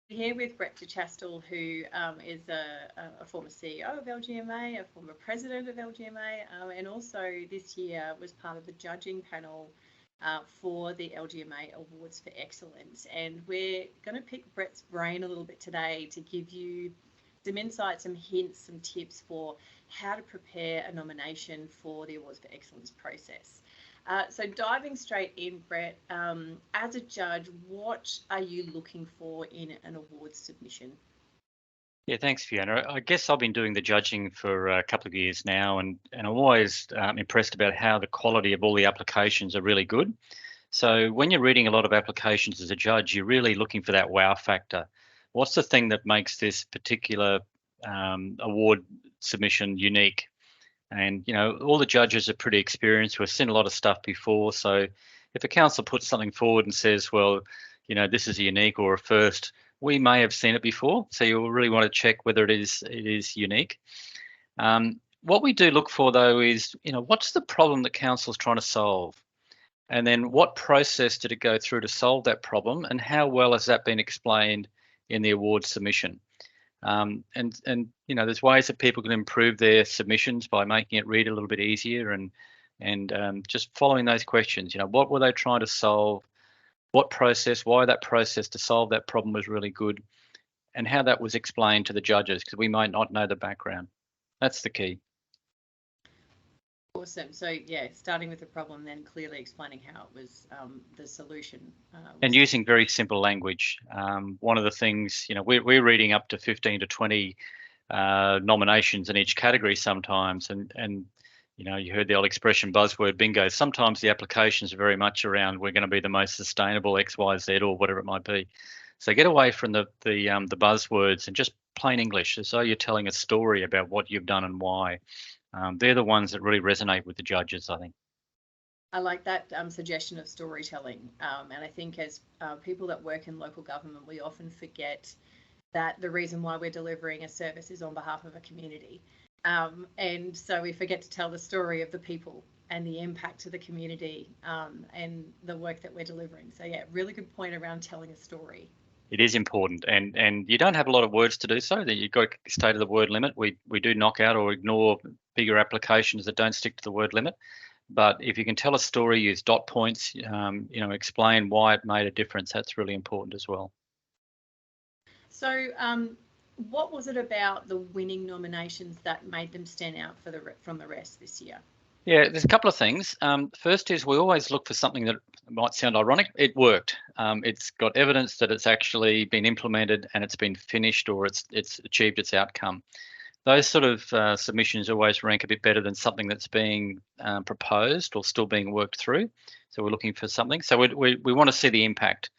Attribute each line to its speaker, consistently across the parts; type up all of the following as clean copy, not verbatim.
Speaker 1: Here with Brett DeChastel, who is a former CEO of LGMA, a former president of LGMA, and also this year was part of the judging panel for the LGMA Awards for Excellence. And we're going to pick Brett's brain a little bit today to give you some insights, some hints, some tips for how to prepare a nomination for the Awards for Excellence process. So diving straight in, Brett, as a judge, what are you looking for in an awards submission?
Speaker 2: Yeah, thanks, Fiona. I guess I've been doing the judging for a couple of years now, and I'm always impressed about how the quality of all the applications are really good. So when you're reading a lot of applications as a judge, you're really looking for that wow factor. What's the thing that makes this particular award submission unique? And, all the judges are pretty experienced. We've seen a lot of stuff before. So if a council puts something forward and says, well, this is a unique or a first, we may have seen it before. So you'll really want to check whether it is unique. What we do look for, though, is, what's the problem that council's trying to solve? And then what process did it go through to solve that problem? And how well has that been explained in the award submission? And there's ways that people can improve their submissions by making it read a little bit easier and just following those questions. What were they trying to solve? What process? Why that process to solve that problem was really good, and how that was explained to the judges, because we might not know the background. That's the key.
Speaker 1: Awesome. So yeah, starting with the problem, then clearly explaining how it was the solution.
Speaker 2: And using very simple language. One of the things, we're reading up to 15 to 20 nominations in each category sometimes, and you heard the old expression buzzword bingo. Sometimes the applications are very much around we're going to be the most sustainable X, Y, Z, or whatever it might be. So get away from the buzzwords and just plain English, as though you're telling a story about what you've done and why. They're the ones that really resonate with the judges, I think.
Speaker 1: I like that suggestion of storytelling. And I think as people that work in local government, we often forget that the reason why we're delivering a service is on behalf of a community. And so we forget to tell the story of the people and the impact to the community and the work that we're delivering. So yeah, really good point around telling a story.
Speaker 2: It is important, and you don't have a lot of words to do so. That you've got to stay to the word limit. We do knock out or ignore bigger applications that don't stick to the word limit. But if you can tell a story, use dot points, explain why it made a difference. That's really important as well.
Speaker 1: So what was it about the winning nominations that made them stand out from the rest this year?
Speaker 2: Yeah, there's a couple of things. First is we always look for something that might sound ironic. It worked. It's got evidence that it's actually been implemented and it's been finished, or it's achieved its outcome. Those sort of submissions always rank a bit better than something that's being proposed or still being worked through. So we're looking for something. So we want to see the impact.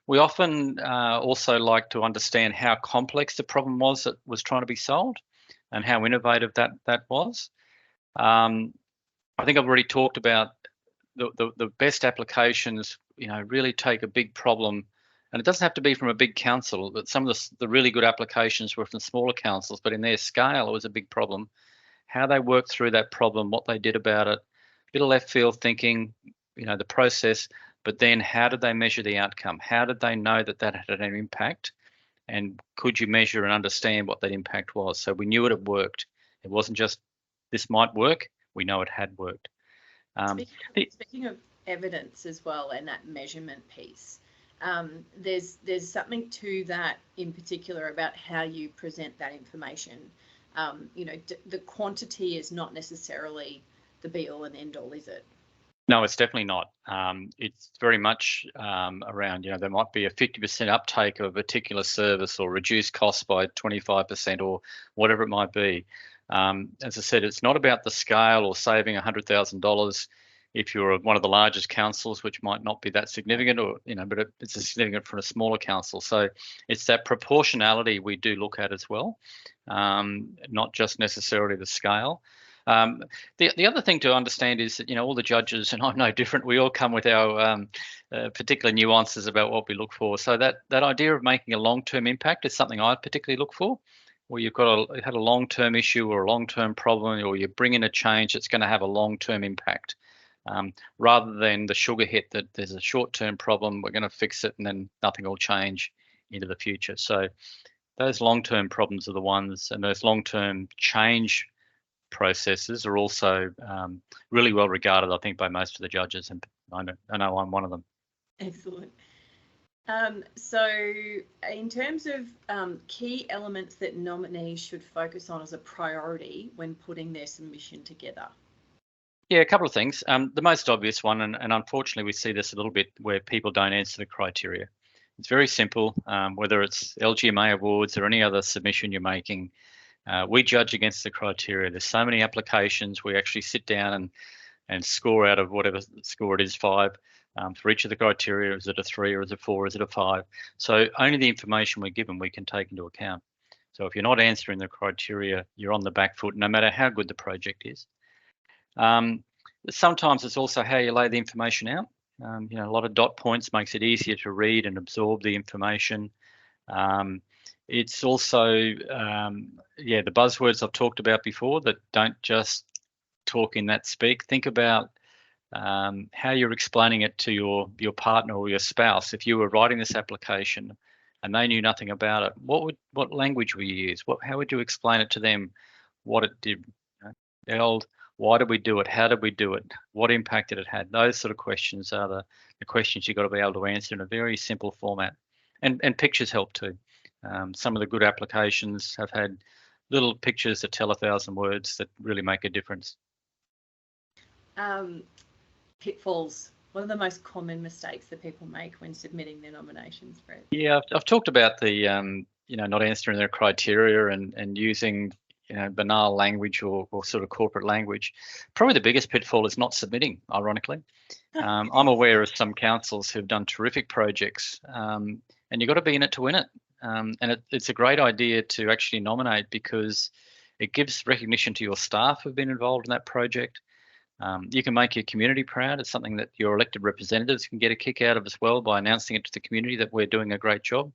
Speaker 2: We often also like to understand how complex the problem was that was trying to be solved and how innovative that was. I think I've already talked about the best applications, really take a big problem, and it doesn't have to be from a big council, but some of the really good applications were from smaller councils, but in their scale, it was a big problem. How they worked through that problem, what they did about it, a bit of left field thinking, the process, but then how did they measure the outcome? How did they know that had an impact? And could you measure and understand what that impact was? So we knew it worked. It wasn't just this might work, we know it had worked.
Speaker 1: Speaking of evidence as well, and that measurement piece, there's something to that in particular about how you present that information. The quantity is not necessarily the be all and end all, is it?
Speaker 2: No, it's definitely not. It's very much around, there might be a 50% uptake of a particular service or reduce costs by 25% or whatever it might be. As I said, it's not about the scale or saving $100,000 if you're one of the largest councils, which might not be that significant, or but it's significant for a smaller council. So it's that proportionality we do look at as well, not just necessarily the scale. The other thing to understand is that all the judges, and I'm no different, we all come with our particular nuances about what we look for. So that idea of making a long-term impact is something I particularly look for. Where you've had a long-term issue or a long-term problem, or you bring in a change that's going to have a long-term impact, rather than the sugar hit that there's a short-term problem, we're going to fix it and then nothing will change into the future. So those long-term problems are the ones, and those long-term change processes are also really well regarded, I think, by most of the judges, and I know I'm one of them.
Speaker 1: Excellent. So in terms of key elements that nominees should focus on as a priority when putting their submission together.
Speaker 2: Yeah, a couple of things. The most obvious one, and unfortunately we see this a little bit where people don't answer the criteria. It's very simple. Whether it's LGMA awards or any other submission you're making, we judge against the criteria. There's so many applications. We actually sit down and score out of whatever score it is, 5. For each of the criteria, is it a 3 or is it 4, is it a 5? So only the information we're given we can take into account. So if you're not answering the criteria, you're on the back foot, no matter how good the project is. Sometimes it's also how you lay the information out. A lot of dot points makes it easier to read and absorb the information. It's also, the buzzwords I've talked about before that don't just talk in that speak. Think about how you're explaining it to your partner or your spouse. If you were writing this application and they knew nothing about it, what language would you use? How would you explain it to them? What it did? The old, why did we do it? How did we do it? What impact did it have? Those sort of questions are the questions you've got to be able to answer in a very simple format. And pictures help too. Some of the good applications have had little pictures that tell 1,000 words that really make a difference.
Speaker 1: Pitfalls. What are the most common mistakes that people make when submitting their nominations, Brett?
Speaker 2: Yeah, I've talked about the not answering their criteria and using banal language or sort of corporate language. Probably the biggest pitfall is not submitting, ironically. I'm aware of some councils who've done terrific projects, and you've got to be in it to win it. And it's a great idea to actually nominate because it gives recognition to your staff who've been involved in that project. You can make your community proud. It's something that your elected representatives can get a kick out of as well by announcing it to the community that we're doing a great job.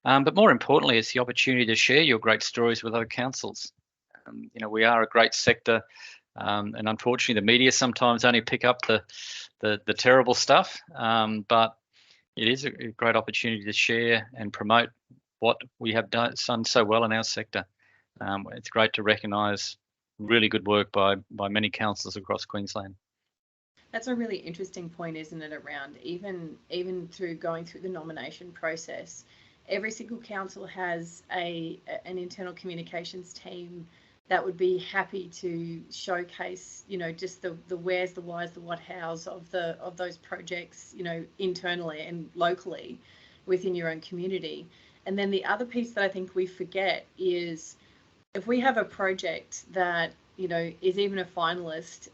Speaker 2: But more importantly, it's the opportunity to share your great stories with other councils. We are a great sector, and unfortunately, the media sometimes only pick up the terrible stuff. But it is a great opportunity to share and promote what we have done so well in our sector. It's great to recognise really good work by many councils across Queensland.
Speaker 1: That's a really interesting point, isn't it? Around even through going through the nomination process, every single council has an internal communications team that would be happy to showcase, just the where's, the why's, the what, how's of those projects, internally and locally within your own community. And then the other piece that I think we forget is if we have a project that, is even a finalist,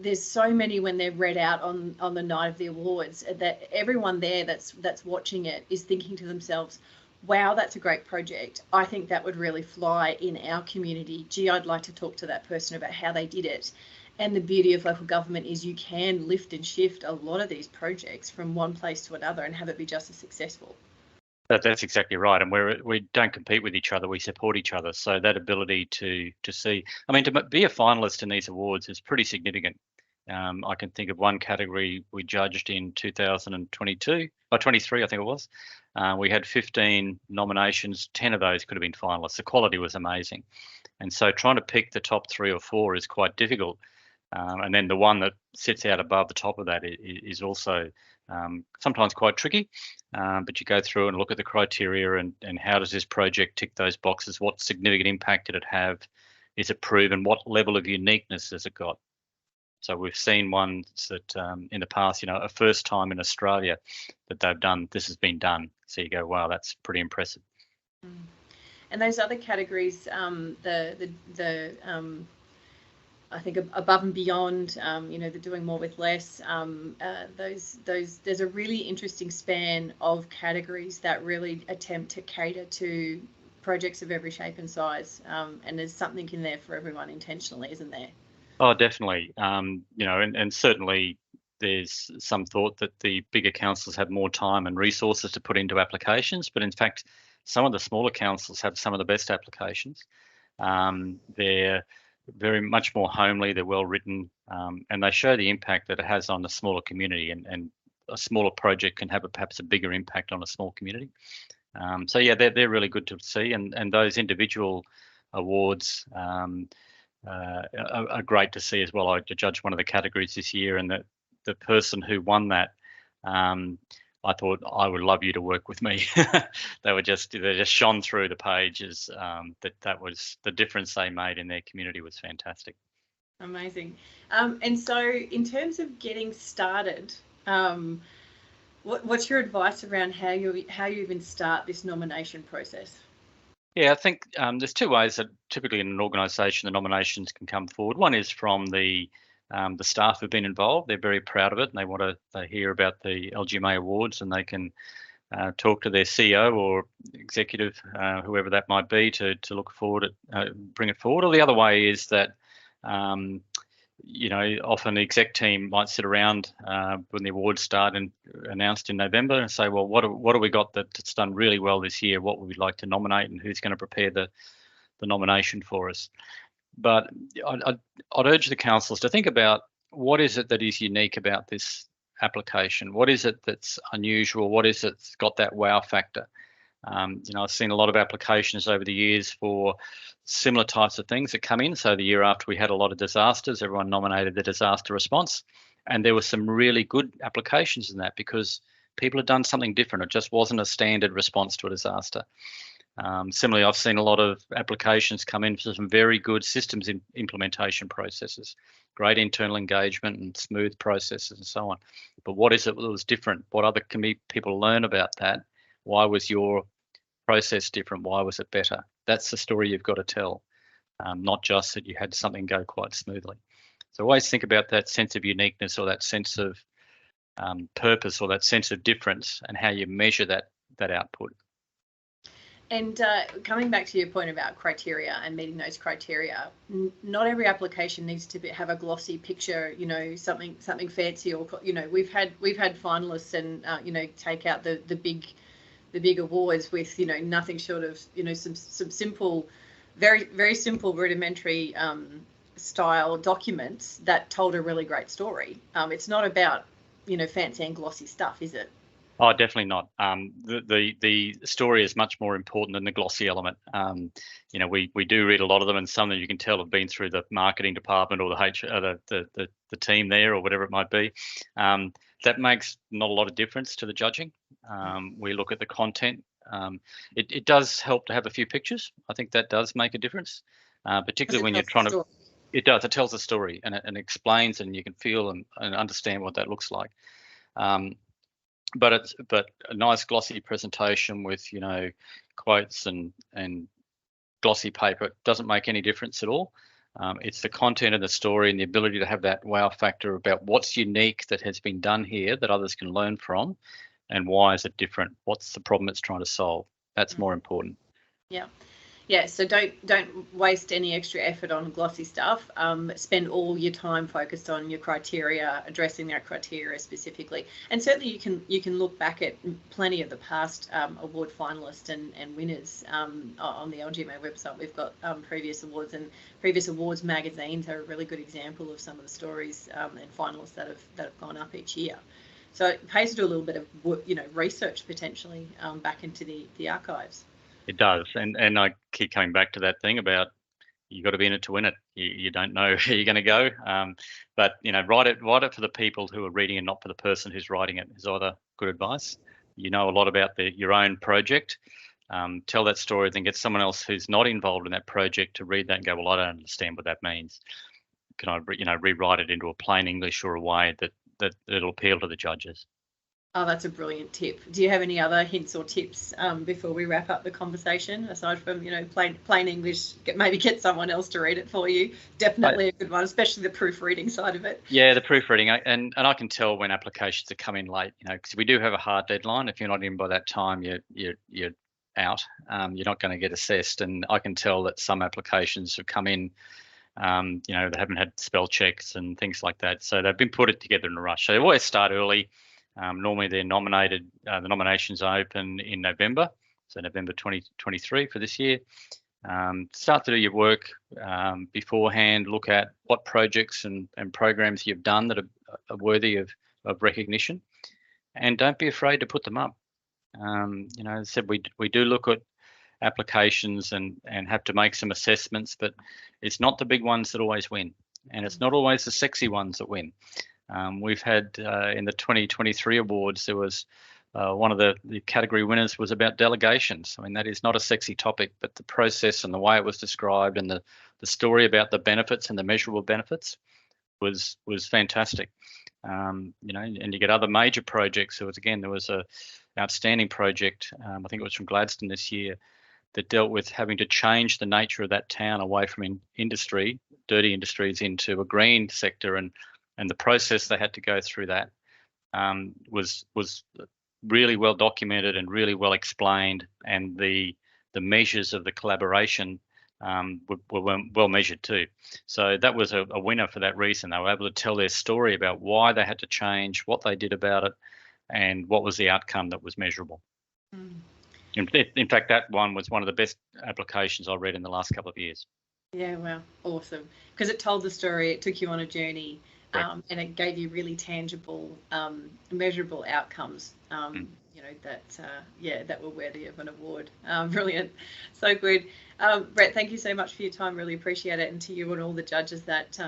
Speaker 1: there's so many when they're read out on the night of the awards that everyone there that's watching it is thinking to themselves, wow, that's a great project. I think that would really fly in our community. Gee, I'd like to talk to that person about how they did it. And the beauty of local government is you can lift and shift a lot of these projects from one place to another and have it be just as successful.
Speaker 2: That's exactly right, and we don't compete with each other; we support each other. So that ability to see, to be a finalist in these awards is pretty significant. I can think of one category we judged in 2022 or 23, I think it was. We had 15 nominations; 10 of those could have been finalists. The quality was amazing, and so trying to pick the top 3 or 4 is quite difficult. And then the one that sits out above the top of that is also sometimes quite tricky, but you go through and look at the criteria and how does this project tick those boxes? What significant impact did it have? Is it proven? What level of uniqueness has it got? So we've seen ones that in the past, a first time in Australia that they've done, this has been done. So you go, wow, that's pretty impressive.
Speaker 1: And those other categories, I think above and beyond, they're doing more with less. There's a really interesting span of categories that really attempt to cater to projects of every shape and size. And there's something in there for everyone intentionally, isn't there?
Speaker 2: Oh, definitely. And certainly there's some thought that the bigger councils have more time and resources to put into applications, but in fact, some of the smaller councils have some of the best applications. They're very much more homely, they're well written, and they show the impact that it has on the smaller community. And a smaller project can have perhaps a bigger impact on a small community. So yeah, they're really good to see, and those individual awards are great to see as well. I judged one of the categories this year, and the person who won that, I thought, I would love you to work with me. they just shone through the pages. That was the difference they made in their community was fantastic.
Speaker 1: Amazing. And so in terms of getting started, what's your advice around how you even start this nomination process?
Speaker 2: Yeah, I think there's two ways that typically in an organisation the nominations can come forward. One is from the staff who've been involved. They're very proud of it, and they hear about the LGMA awards, and they can talk to their CEO or executive, whoever that might be, to look forward at bring it forward. Or the other way is that often the exec team might sit around when the awards start and announced in November and say, well, what have we got that's done really well this year? What would we like to nominate, and who's going to prepare the nomination for us? But I'd urge the councils to think about what is it that is unique about this application? What is it that's unusual? What is it that's got that wow factor? I've seen a lot of applications over the years for similar types of things that come in. So the year after we had a lot of disasters, everyone nominated the disaster response. And there were some really good applications in that because people had done something different. It just wasn't a standard response to a disaster. Similarly, I've seen a lot of applications come in for some very good systems implementation processes, great internal engagement and smooth processes and so on. But what is it that was different? What other can people learn about that? Why was your process different? Why was it better? That's the story you've got to tell, not just that you had something go quite smoothly. So always think about that sense of uniqueness or that sense of purpose or that sense of difference and how you measure that output.
Speaker 1: And coming back to your point about criteria and meeting those criteria, not every application needs to have a glossy picture, something fancy, or we've had finalists and take out the big awards with nothing short of some simple, very very simple rudimentary style documents that told a really great story. It's not about fancy and glossy stuff, is it?
Speaker 2: Oh, definitely not. The story is much more important than the glossy element. We do read a lot of them, and some of them you can tell have been through the marketing department or the team there or whatever it might be. That makes not a lot of difference to the judging. We look at the content. It does help to have a few pictures. I think that does make a difference, particularly when you're trying to. It does. It tells a story and it explains, and you can feel and understand what that looks like. But a nice glossy presentation with quotes and glossy paper doesn't make any difference at all. It's the content of the story and the ability to have that wow factor about what's unique that has been done here that others can learn from, and why is it different? What's the problem it's trying to solve? That's more important.
Speaker 1: Yeah. So don't waste any extra effort on glossy stuff. Spend all your time focused on your criteria, addressing that criteria specifically. And certainly you can look back at plenty of the past award finalists and winners on the LGMA website. We've got previous awards, and previous awards magazines are a really good example of some of the stories and finalists that have gone up each year. So it pays to do a little bit of research potentially back into the archives.
Speaker 2: It does, and I keep coming back to that thing about you got to be in it to win it. You don't know where you're going to go, but write it for the people who are reading and not for the person who's writing it is either good advice. You know a lot about your own project. Tell that story, then get someone else who's not involved in that project to read that and go, well, I don't understand what that means. Can I rewrite it into a plain English or a way that it'll appeal to the judges?
Speaker 1: Oh, that's a brilliant tip. Do you have any other hints or tips before we wrap up the conversation, aside from plain English? Maybe get someone else to read it for you. Definitely a good one, especially the proofreading side of it.
Speaker 2: Yeah, the proofreading, and I can tell when applications are coming late. Because we do have a hard deadline. If you're not in by that time, you're out. You're not going to get assessed, and I can tell that some applications have come in. They haven't had spell checks and things like that, so they've been put together in a rush. So they always start early. Normally they're nominated, the nominations are open in November, so November 2023 for this year. Start to do your work beforehand, look at what projects and programs you've done that are worthy of recognition. and don't be afraid to put them up. As I said, we do look at applications and have to make some assessments, but it's not the big ones that always win, and it's not always the sexy ones that win. We've had in the 2023 awards, there was one of the category winners was about delegations. I mean, that is not a sexy topic, but the process and the way it was described and the story about the benefits and the measurable benefits was fantastic. And you get other major projects. There was a outstanding project. I think it was from Gladstone this year that dealt with having to change the nature of that town away from industry, dirty industries, into a green sector, and the process they had to go through that was really well documented and really well explained, and the measures of the collaboration were well measured too. So that was a winner for that reason. They were able to tell their story about why they had to change, what they did about it, and what was the outcome that was measurable. Mm. In fact, that one was one of the best applications I read in the last couple of years.
Speaker 1: Yeah, wow, awesome. Because it told the story, it took you on a journey, and it gave you really tangible, measurable outcomes, that were worthy of an award. Brilliant. So good. Brett, thank you so much for your time. Really appreciate it. And to you and all the judges that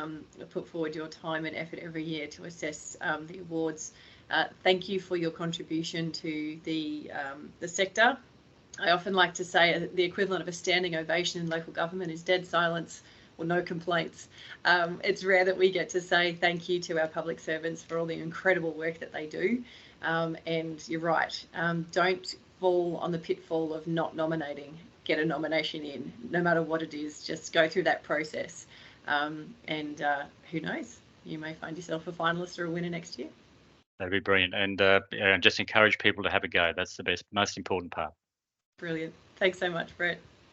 Speaker 1: put forward your time and effort every year to assess the awards. Thank you for your contribution to the sector. I often like to say the equivalent of a standing ovation in local government is dead silence or no complaints. It's rare that we get to say thank you to our public servants for all the incredible work that they do. And you're right, don't fall on the pitfall of not nominating. Get a nomination in, no matter what it is, just go through that process. And who knows, you may find yourself a finalist or a winner next year.
Speaker 2: That'd be brilliant. And just encourage people to have a go. That's the most important part.
Speaker 1: Brilliant. Thanks so much, Brett.